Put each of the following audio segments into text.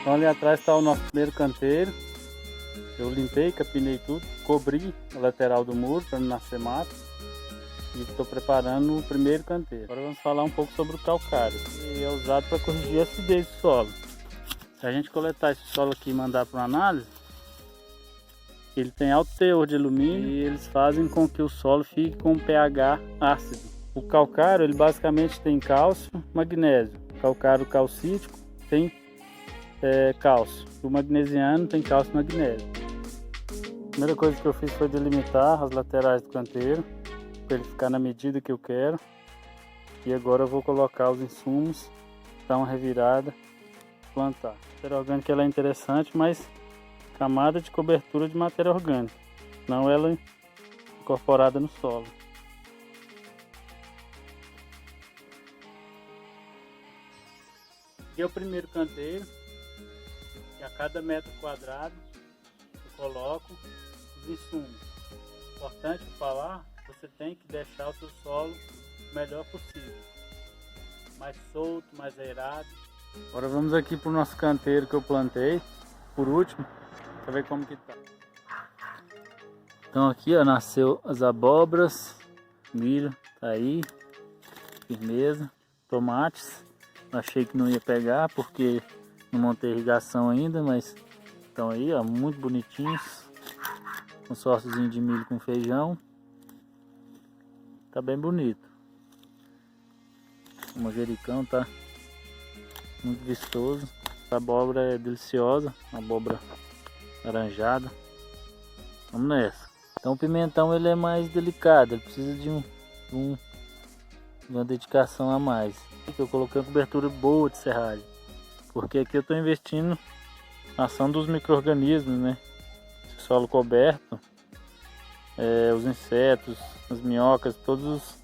Então ali atrás está o nosso primeiro canteiro. Eu limpei, capinei tudo, cobri a lateral do muro para não nascer mato. E estou preparando o primeiro canteiro. Agora vamos falar um pouco sobre o calcário. Ele é usado para corrigir a acidez do solo. Se a gente coletar esse solo aqui e mandar para uma análise, ele tem alto teor de alumínio e eles fazem com que o solo fique com um pH ácido. O calcário, ele basicamente tem cálcio, magnésio. O calcário calcítico tem cálcio. O magnesiano tem cálcio e magnésio. A primeira coisa que eu fiz foi delimitar as laterais do canteiro, para ele ficar na medida que eu quero. E agora eu vou colocar os insumos, dar uma revirada, plantar. A matéria orgânica ela é interessante, mas camada de cobertura de matéria orgânica, não ela incorporada no solo. Aqui é o primeiro canteiro, e a cada metro quadrado eu coloco os insumos. Importante falar, você tem que deixar o seu solo o melhor possível, mais solto, mais aerado. Agora vamos aqui para o nosso canteiro que eu plantei, por último, para ver como que tá. Então aqui ó, nasceu as abóboras, milho, tá aí, firmeza, tomates. Achei que não ia pegar porque não montei irrigação ainda, mas estão aí ó, muito bonitinhos. Consórciozinho de milho com feijão. Tá bem bonito. O manjericão tá muito vistoso. A abóbora é deliciosa, abóbora laranjada. Vamos nessa. Então o pimentão ele é mais delicado, ele precisa de uma dedicação a mais. Eu coloquei uma cobertura boa de serragem, porque aqui eu estou investindo na ação dos micro-organismos, né? Esse solo coberto, os insetos, as minhocas, todos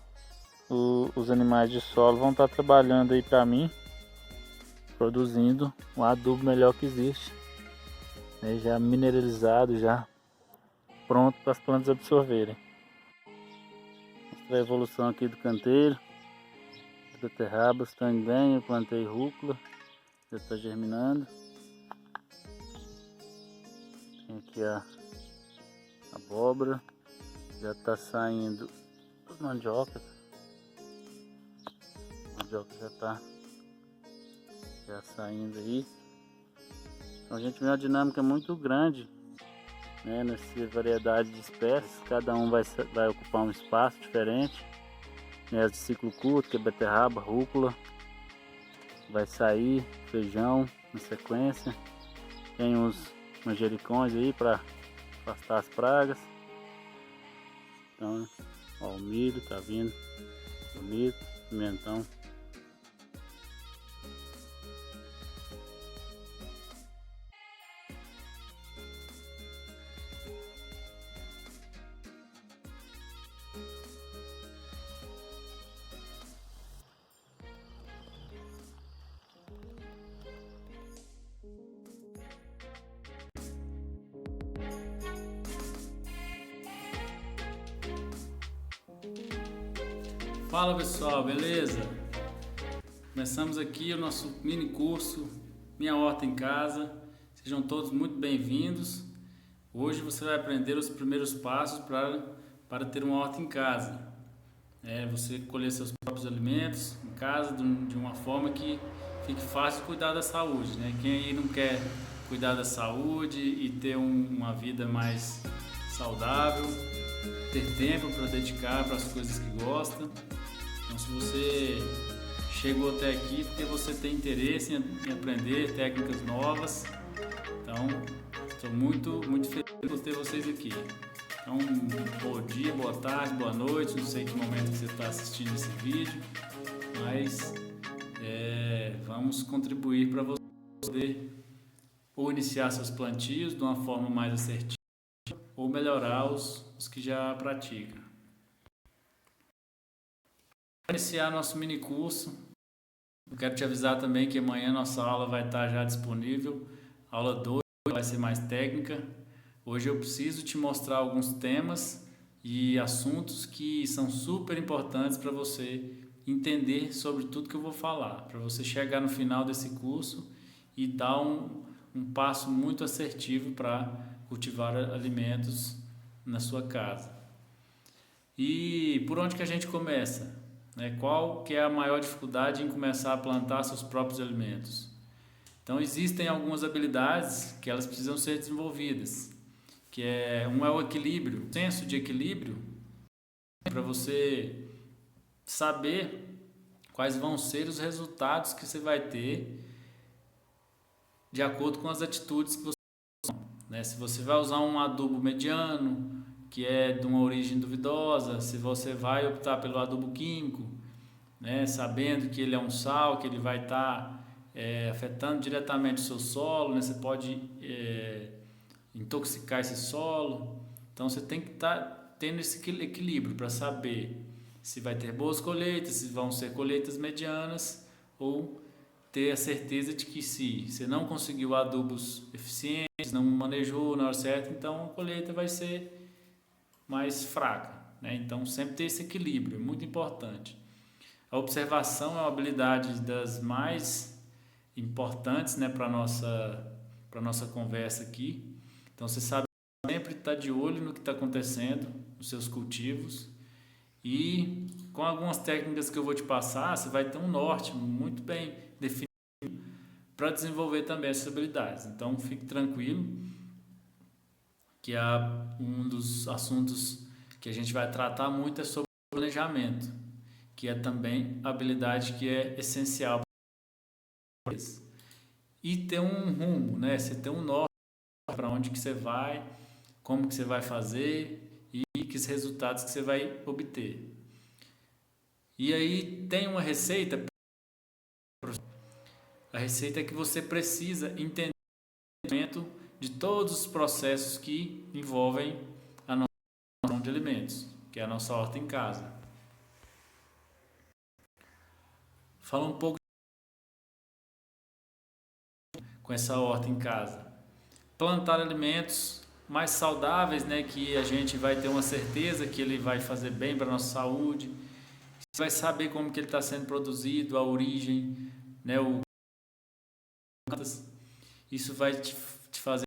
os animais de solo vão estar trabalhando aí para mim, produzindo o adubo melhor que existe, né? Já mineralizado, já pronto para as plantas absorverem. Mostrar a evolução aqui do canteiro. As beterrabas estão indo bem, eu plantei rúcula, já está germinando. Tem aqui a abóbora, já está saindo as mandiocas. A mandioca já está saindo aí. Então a gente vê uma dinâmica muito grande, né, nessa variedade de espécies. Cada um vai ocupar um espaço diferente. As de ciclo curto, que é beterraba, rúcula, vai sair feijão na sequência. Tem uns manjericões aí para afastar as pragas. Então, ó, o milho tá vindo bonito, pimentão. Fala pessoal, beleza? Começamos aqui o nosso mini curso Minha Horta em Casa. Sejam todos muito bem-vindos. Hoje você vai aprender os primeiros passos para ter uma horta em casa. Você colher seus próprios alimentos em casa de uma forma que fique fácil cuidar da saúde, né? Quem aí não quer cuidar da saúde e ter uma vida mais saudável, ter tempo para dedicar para as coisas que gosta. Então, se você chegou até aqui porque você tem interesse em aprender técnicas novas, então estou muito feliz por ter vocês aqui. Então, bom dia, boa tarde, boa noite, não sei que momento que você está assistindo esse vídeo, mas vamos contribuir para você poder ou iniciar seus plantios de uma forma mais assertiva ou melhorar os que já praticam. Para iniciar nosso mini curso, eu quero te avisar também que amanhã nossa aula vai estar já disponível. Aula 2 vai ser mais técnica. Hoje eu preciso te mostrar alguns temas e assuntos que são super importantes para você entender sobre tudo que eu vou falar, para você chegar no final desse curso e dá um passo muito assertivo para cultivar alimentos na sua casa. E por onde que a gente começa? Qual que é a maior dificuldade em começar a plantar seus próprios alimentos? Então existem algumas habilidades que elas precisam ser desenvolvidas, que é o equilíbrio, o senso de equilíbrio, para você saber quais vão ser os resultados que você vai ter de acordo com as atitudes que você toma. Se você vai usar um adubo mediano, que é de uma origem duvidosa, se você vai optar pelo adubo químico, sabendo que ele é um sal, que ele vai estar afetando diretamente o seu solo, você pode intoxicar esse solo. Então você tem que estar tendo esse equilíbrio para saber se vai ter boas colheitas, se vão ser colheitas medianas, ou ter a certeza de que se você não conseguiu adubos eficientes, não manejou na hora certa, então a colheita vai ser mais fraca. Então sempre ter esse equilíbrio é muito importante. A observação é uma habilidade das mais importantes para a nossa conversa aqui. Então você sabe sempre estar de olho no que está acontecendo nos seus cultivos, e com algumas técnicas que eu vou te passar, você vai ter um norte muito bem definido para desenvolver também essas habilidades. Então fique tranquilo que um dos assuntos que a gente vai tratar muito é sobre planejamento, que é também a habilidade que é essencial para isso. E ter um rumo, você ter um norte para onde que você vai, como que você vai fazer e que resultados que você vai obter. E aí tem uma receita. A receita é que você precisa entender de todos os processos que envolvem a nossa produção de alimentos, que é a nossa horta em casa. Fala um pouco com essa horta em casa. Plantar alimentos mais saudáveis, que a gente vai ter uma certeza que ele vai fazer bem para a nossa saúde. Você vai saber como que ele está sendo produzido, a origem, isso vai te fazer.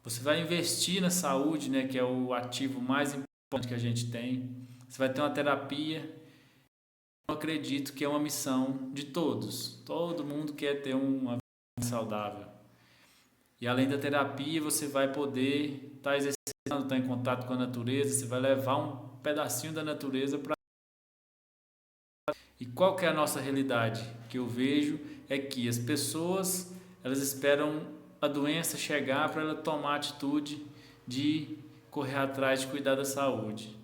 Você vai investir na saúde, que é o ativo mais importante que a gente tem. Você vai ter uma terapia. Eu acredito que é uma missão de todos. Todo mundo quer ter uma vida saudável. E além da terapia, você vai poder estar exercitando, estar em contato com a natureza, você vai levar um pedacinho da natureza para. E qual que é a nossa realidade? Que eu vejo é que as pessoas, elas esperam a doença chegar para ela tomar a atitude de correr atrás de cuidar da saúde.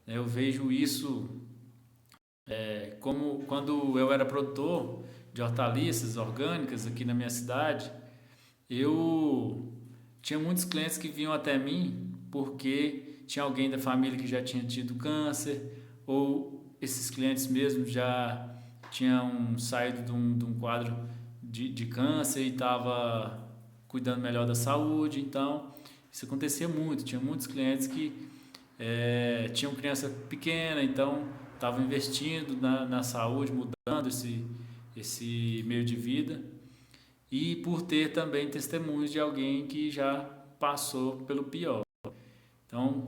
Eu vejo isso como quando eu era produtor de hortaliças orgânicas aqui na minha cidade. Eu tinha muitos clientes que vinham até mim porque tinha alguém da família que já tinha tido câncer, ou esses clientes mesmo já tinham saído de um quadro de câncer e estava cuidando melhor da saúde. Então isso acontecia muito, tinha muitos clientes que tinham criança pequena, então estavam investindo na saúde, mudando esse meio de vida. E por ter também testemunhos de alguém que já passou pelo pior. Então,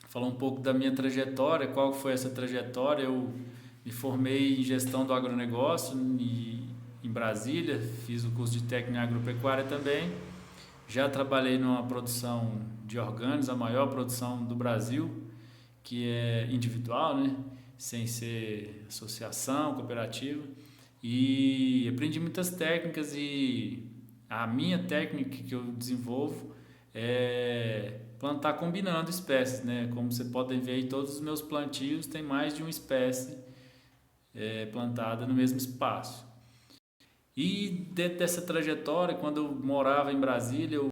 falar um pouco da minha trajetória, qual foi essa trajetória. Eu me formei em gestão do agronegócio em Brasília, fiz o curso de técnico em agropecuária também. Já trabalhei numa produção de orgânicos, a maior produção do Brasil, que é individual, sem ser associação, cooperativa. E aprendi muitas técnicas, e a minha técnica que eu desenvolvo é plantar combinando espécies, Como você pode ver aí, todos os meus plantios tem mais de uma espécie plantada no mesmo espaço. E dentro dessa trajetória, quando eu morava em Brasília, eu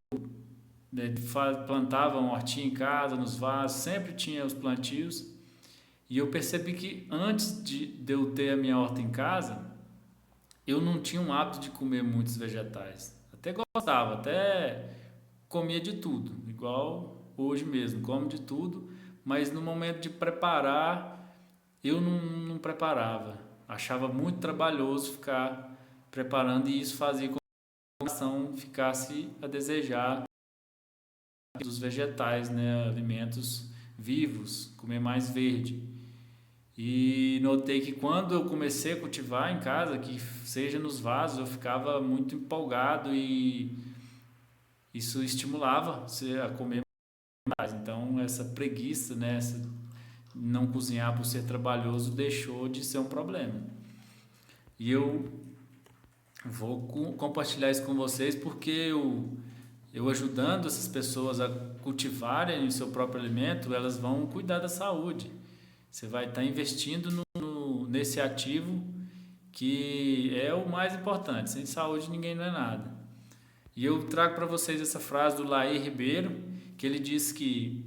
plantava uma hortinha em casa, nos vasos, sempre tinha os plantios. E eu percebi que antes de eu ter a minha horta em casa, eu não tinha um hábito de comer muitos vegetais. Até gostava, até comia de tudo, igual hoje mesmo, como de tudo, mas no momento de preparar, eu não preparava. Achava muito trabalhoso ficar preparando, e isso fazia com que a alimentação ficasse a desejar dos vegetais, né? Alimentos vivos, comer mais verde. E notei que quando eu comecei a cultivar em casa, que seja nos vasos, eu ficava muito empolgado e isso estimulava você a comer mais. Então essa preguiça, né, essa não cozinhar por ser trabalhoso deixou de ser um problema. E eu vou compartilhar isso com vocês porque eu ajudando essas pessoas a cultivarem o seu próprio alimento, elas vão cuidar da saúde. Você vai estar investindo nesse ativo que é o mais importante. Sem saúde ninguém não é nada. E eu trago para vocês essa frase do Laí Ribeiro, que ele diz que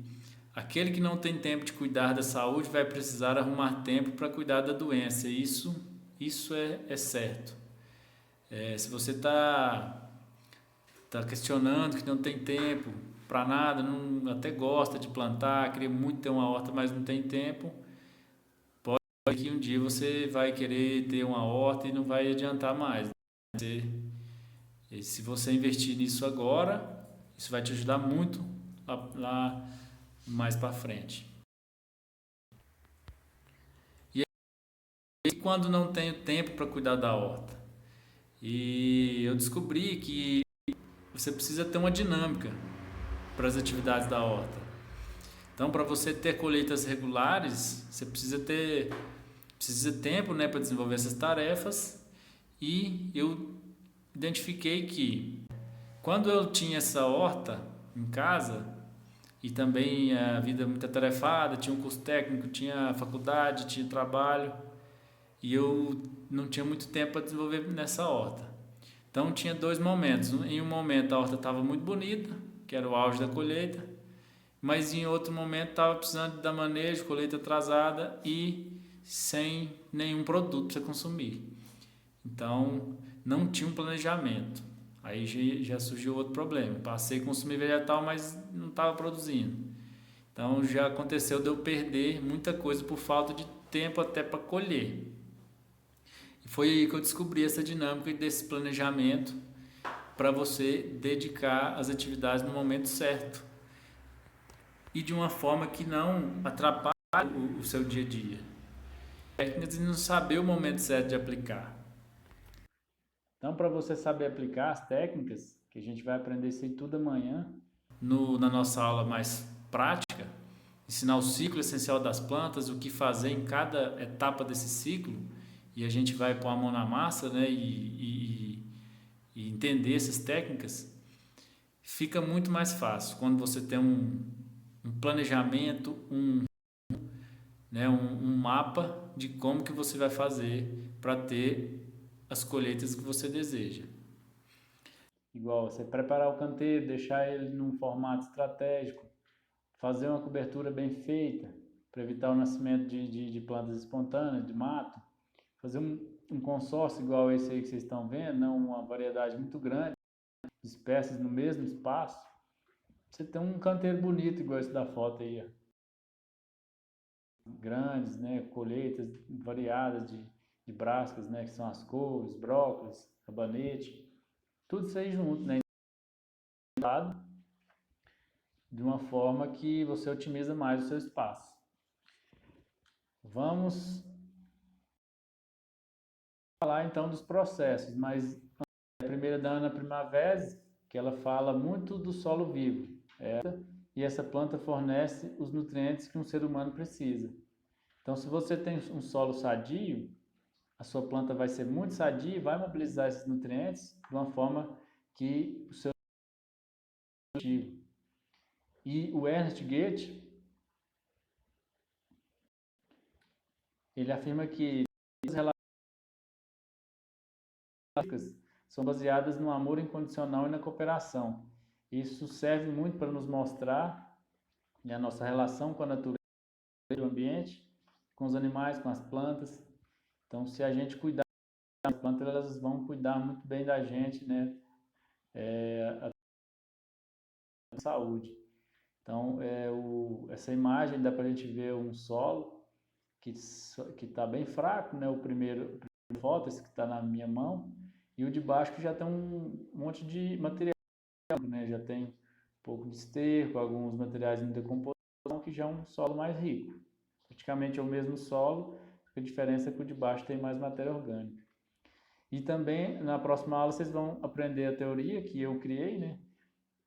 aquele que não tem tempo de cuidar da saúde vai precisar arrumar tempo para cuidar da doença. Isso é certo. Se você está questionando que não tem tempo para nada, até gosta de plantar, queria muito ter uma horta, mas não tem tempo, pode ser que um dia você vai querer ter uma horta e não vai adiantar mais. Se você investir nisso agora, isso vai te ajudar muito lá mais para frente. E quando não tenho tempo para cuidar da horta? E eu descobri que você precisa ter uma dinâmica para as atividades da horta. Então, para você ter colheitas regulares, você precisa ter tempo, né, para desenvolver essas tarefas. E eu identifiquei que quando eu tinha essa horta em casa e também a vida muito atarefada, tinha um curso técnico, tinha faculdade, tinha trabalho e eu não tinha muito tempo para desenvolver nessa horta. Então tinha dois momentos. Em um momento a horta estava muito bonita, que era o auge da colheita, mas em outro momento estava precisando de dar manejo, colheita atrasada e sem nenhum produto para você consumir. Então não tinha um planejamento. Aí já surgiu outro problema. Passei a consumir vegetal, mas não estava produzindo. Então já aconteceu de eu perder muita coisa por falta de tempo até para colher. E foi aí que eu descobri essa dinâmica desse planejamento para você dedicar as atividades no momento certo e de uma forma que não atrapalhe o seu dia a dia. Técnicas de não saber o momento certo de aplicar. Então, para você saber aplicar as técnicas, que a gente vai aprender isso aí tudo amanhã, na nossa aula mais prática, ensinar o ciclo essencial das plantas, o que fazer em cada etapa desse ciclo, e a gente vai pôr a mão na massa, né, e entender essas técnicas, fica muito mais fácil quando você tem um planejamento, um mapa de como que você vai fazer para ter as colheitas que você deseja. Igual você preparar o canteiro, deixar ele num formato estratégico, fazer uma cobertura bem feita para evitar o nascimento de plantas espontâneas, de mato, fazer um consórcio igual esse aí que vocês estão vendo, não uma variedade muito grande de espécies no mesmo espaço, você tem um canteiro bonito igual esse da foto aí, ó. Grandes, né, colheitas variadas de brassicas, né, que são as couves, brócolis, rabanete, tudo isso aí junto, né, de uma forma que você otimiza mais o seu espaço. Vamos falar então dos processos, mas a primeira da Ana Primavera, que ela fala muito do solo vivo, e essa planta fornece os nutrientes que um ser humano precisa. Então, se você tem um solo sadio, a sua planta vai ser muito sadia e vai mobilizar esses nutrientes de uma forma que o seu E o Ernest Goethe, ele afirma que as relações são baseadas no amor incondicional e na cooperação. Isso serve muito para nos mostrar a nossa relação com a natureza, o ambiente, com os animais, com as plantas. Então, se a gente cuidar das plantas, elas vão cuidar muito bem da gente, né? A saúde. Então, essa imagem dá para a gente ver um solo que está bem fraco, né? O primeiro foto, esse que está na minha mão, E o de baixo que já tem um monte de material, né? Já tem um pouco de esterco, alguns materiais em decomposição, que já é um solo mais rico. Praticamente é o mesmo solo, a diferença é que o de baixo tem mais matéria orgânica. E também, na próxima aula, vocês vão aprender a teoria que eu criei, né?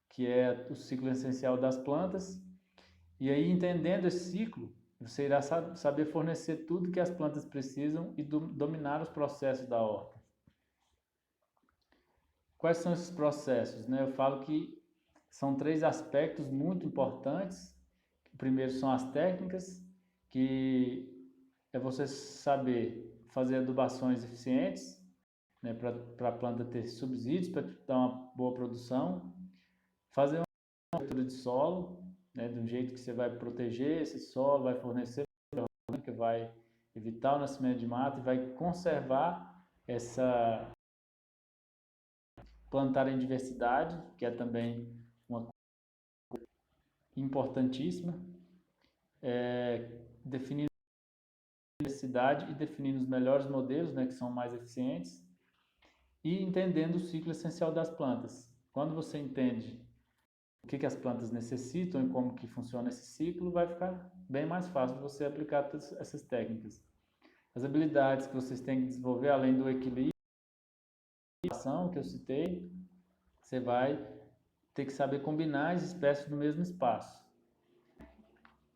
Que é o ciclo essencial das plantas. E aí, entendendo esse ciclo, você irá saber fornecer tudo que as plantas precisam e dominar os processos da horta. Quais são esses processos, né? Eu falo que são 3 aspectos muito importantes. O primeiro são as técnicas, que é você saber fazer adubações eficientes, né, para a planta ter subsídios, para dar uma boa produção. Fazer uma cobertura de solo, né, de um jeito que você vai proteger esse solo, vai fornecer, que vai evitar o nascimento de mato e vai conservar essa plantar em diversidade, que é também uma coisa importantíssima, definindo a diversidade e definindo os melhores modelos, né, que são mais eficientes, e entendendo o ciclo essencial das plantas. Quando você entende o que as plantas necessitam e como que funciona esse ciclo, vai ficar bem mais fácil você aplicar todas essas técnicas. As habilidades que vocês têm que desenvolver, além do equilíbrio e ação que eu citei, você vai ter que saber combinar as espécies no mesmo espaço.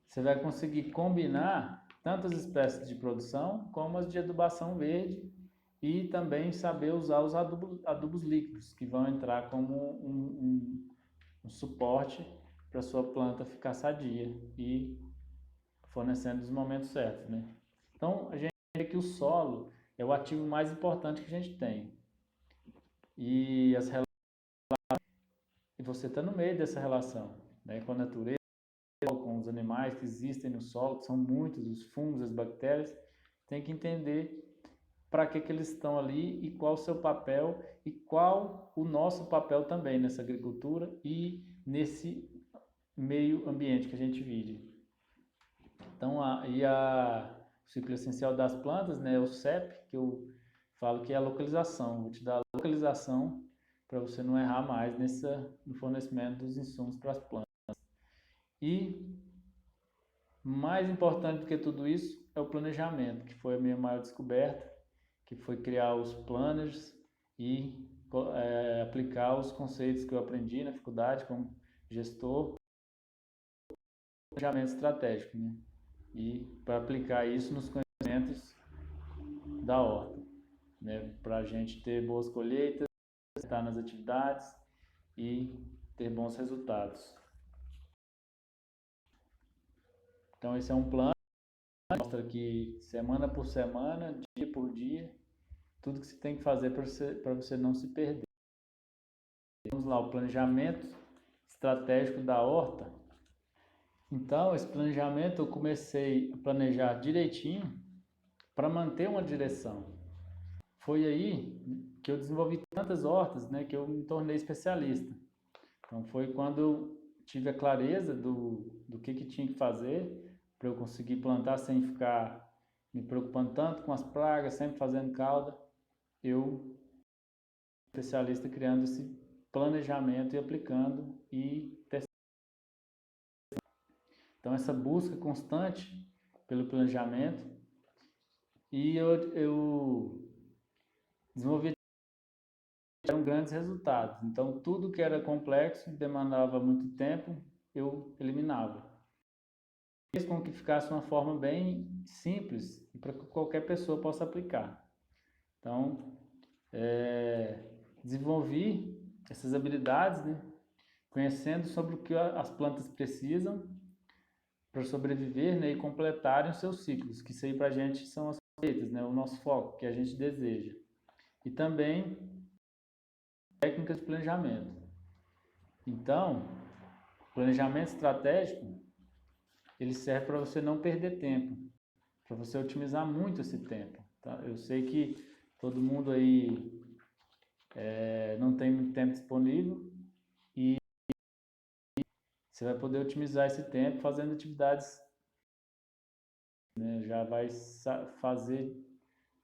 Você vai conseguir combinar tanto as espécies de produção como as de adubação verde e também saber usar os adubos líquidos, que vão entrar como um suporte para a sua planta ficar sadia e fornecendo os momentos certos, né? Então, a gente vê que o solo é o ativo mais importante que a gente tem. E as relações, e você está no meio dessa relação, né, com a natureza, com os animais que existem no solo, que são muitos, os fungos, as bactérias, tem que entender para que eles estão ali e qual o seu papel e qual o nosso papel também nessa agricultura e nesse meio ambiente que a gente vive. Então, o ciclo essencial das plantas, né, o CEP, que eu falo que é a localização. Vou te dar a localização para você não errar mais no fornecimento dos insumos para as plantas. E, mais importante do que tudo isso, é o planejamento, que foi a minha maior descoberta, que foi criar os planners e aplicar os conceitos que eu aprendi na faculdade como gestor, planejamento estratégico, né? E para aplicar isso nos conhecimentos da horta, né? Para a gente ter boas colheitas, estar nas atividades e ter bons resultados. Então esse é um plano que mostra que semana por semana, dia por dia, tudo que você tem que fazer para você não se perder. Vamos lá, o planejamento estratégico da horta. Então, esse planejamento eu comecei a planejar direitinho para manter uma direção. Foi aí que eu desenvolvi tantas hortas, né, que eu me tornei especialista. Então, foi quando eu tive a clareza do que tinha que fazer para eu conseguir plantar sem ficar me preocupando tanto com as pragas, sempre fazendo cauda. Eu, especialista, criando esse planejamento e aplicando e testando. Então, essa busca constante pelo planejamento, e eu desenvolvi grandes resultados. Então, tudo que era complexo, demandava muito tempo, eu eliminava. Fiz com que ficasse uma forma bem simples e para que qualquer pessoa possa aplicar. Então, desenvolvi essas habilidades, né, conhecendo sobre o que as plantas precisam para sobreviver, né, e completarem os seus ciclos, que isso aí para a gente são as colheitas, né, o nosso foco, que a gente deseja. E também técnicas de planejamento. Então, planejamento estratégico, ele serve para você não perder tempo, para você otimizar muito esse tempo. Tá? Eu sei que todo mundo aí não tem muito tempo disponível e você vai poder otimizar esse tempo fazendo atividades, né? Já vai fazer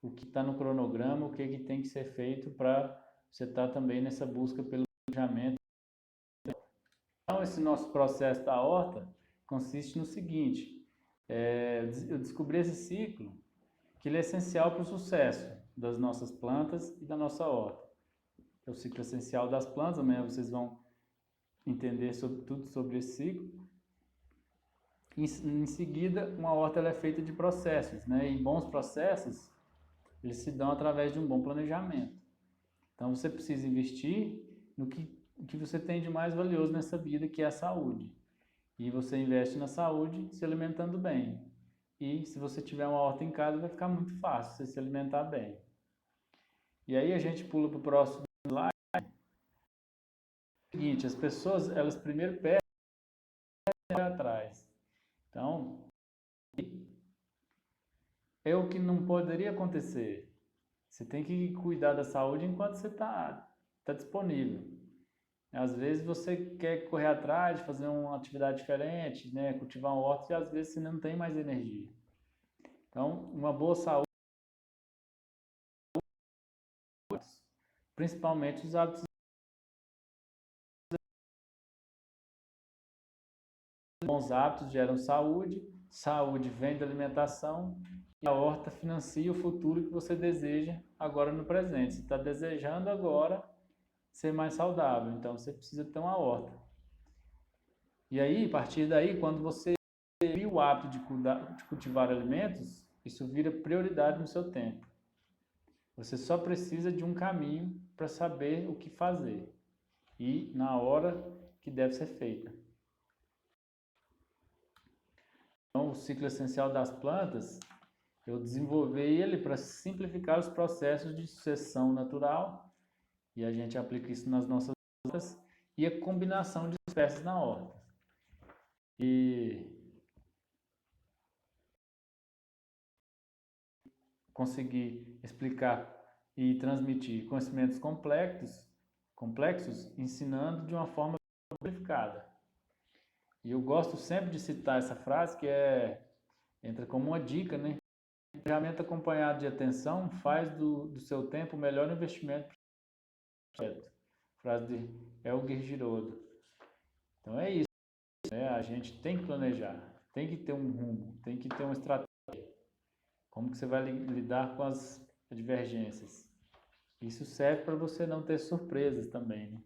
o que está no cronograma, o que tem que ser feito para você está também nessa busca pelo planejamento. Então, esse nosso processo da horta consiste no seguinte: eu descobri esse ciclo, que ele é essencial para o sucesso das nossas plantas e da nossa horta. É o ciclo essencial das plantas, amanhã vocês vão entender tudo sobre esse ciclo. Em seguida, uma horta ela é feita de processos, né? E bons processos, eles se dão através de um bom planejamento. Então, você precisa investir no que você tem de mais valioso nessa vida, que é a saúde. E você investe na saúde se alimentando bem. E se você tiver uma horta em casa, vai ficar muito fácil você se alimentar bem. E aí a gente pula para o próximo slide. É o seguinte, as pessoas, elas primeiro perdem atrás. Então, é o que não poderia acontecer. Você tem que cuidar da saúde enquanto você está disponível. Às vezes você quer correr atrás de fazer uma atividade diferente, né? Cultivar um horto e às vezes você não tem mais energia. Então, uma boa saúde, principalmente os hábitos. Bons hábitos geram saúde, saúde vem da alimentação e a horta financia o futuro que você deseja agora no presente. Você está desejando agora ser mais saudável, então você precisa ter uma horta. E aí, a partir daí, quando você cria o hábito de cultivar alimentos, isso vira prioridade no seu tempo. Você só precisa de um caminho para saber o que fazer e na hora que deve ser feita. Então, o ciclo essencial das plantas, eu desenvolvi ele para simplificar os processos de sucessão natural e a gente aplica isso nas nossas hortas e a combinação de espécies na horta. E conseguir explicar e transmitir conhecimentos complexos, ensinando de uma forma simplificada. E eu gosto sempre de citar essa frase que entra como uma dica, né? Planejamento acompanhado de atenção faz do seu tempo o melhor investimento para o projeto. Frase de Elger Girodo. Então é isso, né? A gente tem que planejar, tem que ter um rumo, tem que ter uma estratégia. Como que você vai lidar com as divergências? Isso serve para você não ter surpresas também, né?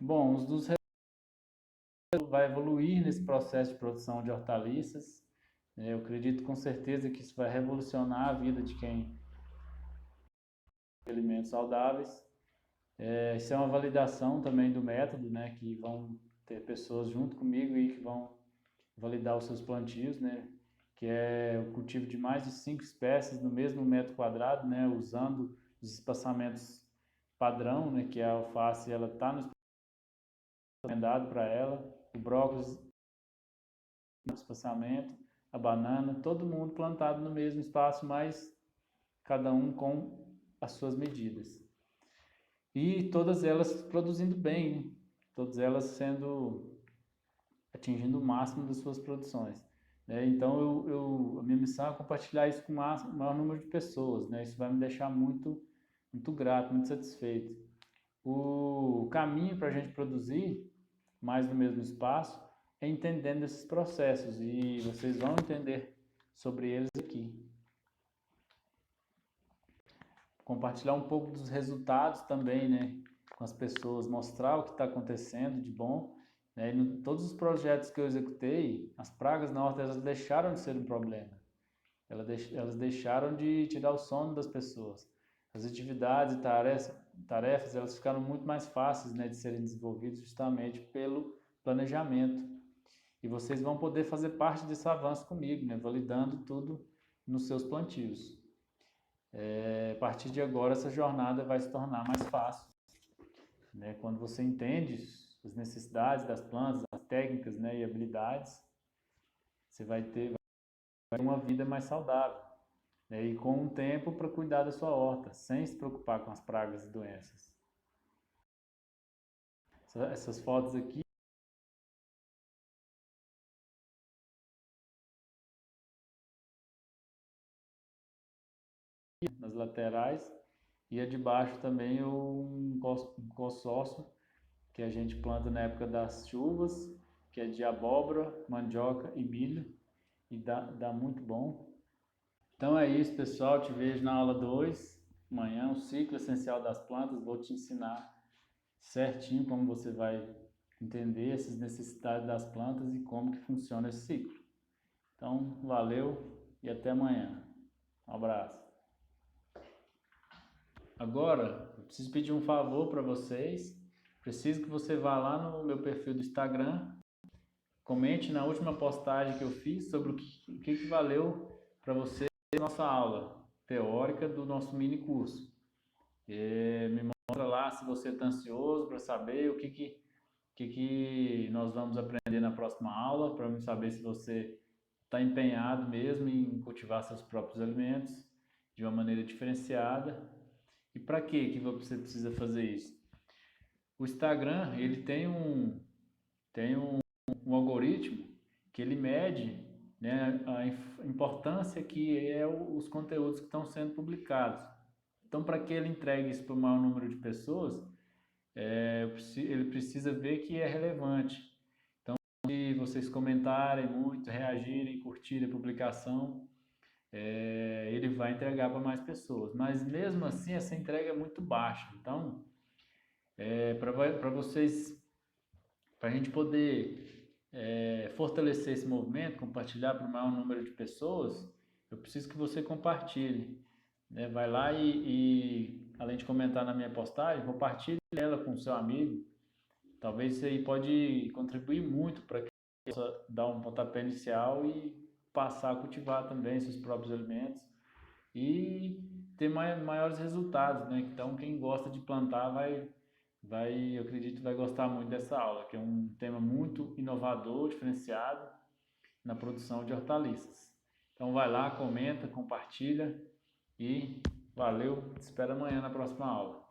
Bom, os dos vai evoluir nesse processo de produção de hortaliças. Eu acredito com certeza que isso vai revolucionar a vida de quem tem alimentos saudáveis. Isso é uma validação também do método, né? Que vão ter pessoas junto comigo e que vão validar os seus plantios, né? Que é o cultivo de mais de 5 espécies no mesmo metro quadrado, né? Usando os espaçamentos padrão, né? Que a alface ela está no recomendado para ela, o brócolis no espaçamento, a banana, todo mundo plantado no mesmo espaço, mas cada um com as suas medidas. E todas elas produzindo bem, né? Todas elas atingindo o máximo das suas produções. Né? Então, a minha missão é compartilhar isso com o maior número de pessoas. Né? Isso vai me deixar muito, muito grato, muito satisfeito. O caminho para a gente produzir mais no mesmo espaço é entendendo esses processos e vocês vão entender sobre eles aqui. Compartilhar um pouco dos resultados também, né, com as pessoas, mostrar o que está acontecendo de bom. Né? Todos os projetos que eu executei, as pragas na horta elas deixaram de ser um problema. Elas deixaram de tirar o sono das pessoas. As atividades e tarefas elas ficaram muito mais fáceis, né, de serem desenvolvidas justamente pelo planejamento. E vocês vão poder fazer parte desse avanço comigo, né, validando tudo nos seus plantios. A partir de agora, essa jornada vai se tornar mais fácil. Né? Quando você entende as necessidades das plantas, as técnicas, né, e habilidades, você vai ter uma vida mais saudável. Né? E com um tempo para cuidar da sua horta, sem se preocupar com as pragas e doenças. Essas fotos aqui nas laterais e a de baixo também um consórcio que a gente planta na época das chuvas, que é de abóbora, mandioca e milho, e dá muito bom. Então é isso, pessoal, te vejo na aula 2, amanhã, o ciclo essencial das plantas, vou te ensinar certinho como você vai entender essas necessidades das plantas e como que funciona esse ciclo. Então, valeu e até amanhã. Um abraço. Agora, eu preciso pedir um favor para vocês. Preciso que você vá lá no meu perfil do Instagram, comente na última postagem que eu fiz sobre o que valeu para você a nossa aula teórica do nosso mini curso. Me mostra lá se você está ansioso para saber o que nós vamos aprender na próxima aula, para eu saber se você está empenhado mesmo em cultivar seus próprios alimentos de uma maneira diferenciada. E para que você precisa fazer isso? O Instagram, ele tem um algoritmo que ele mede, né, a importância que é os conteúdos que estão sendo publicados. Então, para que ele entregue isso para o maior número de pessoas, ele precisa ver que é relevante. Então, se vocês comentarem muito, reagirem, curtirem a publicação, ele vai entregar para mais pessoas. Mas mesmo assim, essa entrega é muito baixa. Então, para vocês, para a gente poder fortalecer esse movimento, compartilhar para o maior número de pessoas, eu preciso que você compartilhe. Né? Vai lá e, além de comentar na minha postagem, compartilhe ela com o seu amigo. Talvez isso aí pode contribuir muito para que você possa dar um pontapé inicial e passar a cultivar também seus próprios alimentos e ter maiores resultados, né? Então, quem gosta de plantar eu acredito, vai gostar muito dessa aula, que é um tema muito inovador, diferenciado na produção de hortaliças. Então, vai lá, comenta, compartilha e valeu, te espero amanhã na próxima aula.